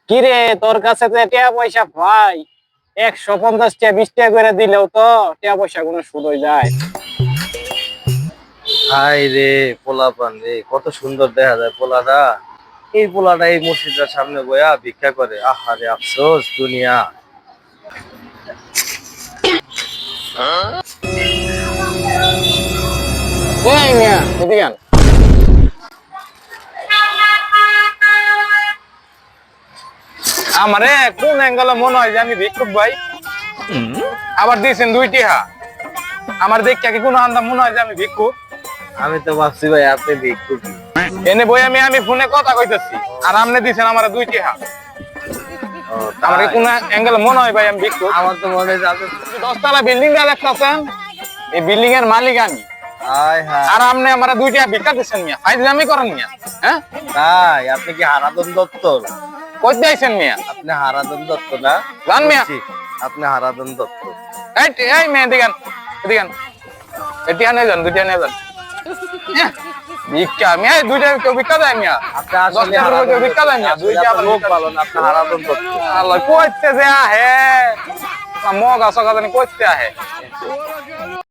কি রে, তোর কাছে তো টাকা পয়সা পাই 150 টাকা 20 টাকা করে দিলেও তো টাকা পয়সা কোনো সুদ হয়ে যায়। হাই রে, পোলাপান রে, কত সুন্দর দেখা যায় পোলাটা। এই পোলাটা এই মসজিদের সামনে বয়া ভিক্ষা করে। আহারে আফসোস দুনিয়া। এই মিয়া এদিকে আন। আমারে কোন অ্যাঙ্গেলে মনে হয় যে আমি ভিক্ষুক ভাই, আবার দিয়েছেন 2 টাকা। আমার দেখে কি কোনো আন্দা মনে হয় যে আমি ভিক্ষুক? আমি তো ভাবছি ভাই আপনি ভিক্ষুকই। এনে বই আমি ফোনে কথা কইতেছি আর আপনি দিয়েছেন আমার 2 টাকা। ও, আমার কি তাই? কোন অ্যাঙ্গেলে মনে হয় ভাই আমি ভিক্ষুক? আমার তো মনে হয় যে আপনি। 10 তলা বিল্ডিং টা দেখতেছেন, এই বিল্ডিং এর মালিক আমি। High high. আর আপনি আমার 2 টাকা ভিক্ষা দিচ্ছেন মিয়া, ফাইজলামি করেন মিয়া। হ্যাঁ, তাই আপনি কি হারাধন দত্ত? কইতে আইছেন মিয়া? আপনি হারাধন দত্ত না? জান মিয়া। বুঝছি, আপনি হারাধন দত্ত। এই মেয়ে দিগান দিগান, এটি আনে যান, 2 টাকা নিয়ে যান। ভিক্ষা মিয়া, 2 টাকা কেউ ভিক্ষা দেয় মিয়া? আপনি 10 আসলে টাকা হারাধন কেউ ভিক্ষা দেয় মিয়া? দত্ত। 2 টাকা আবার লোক ভিক্ষা ভালো না, আপনি হারাধন দত্ত। আল্লাহ কইতে যে আহে, মগা সগা জানি কইতে আহে।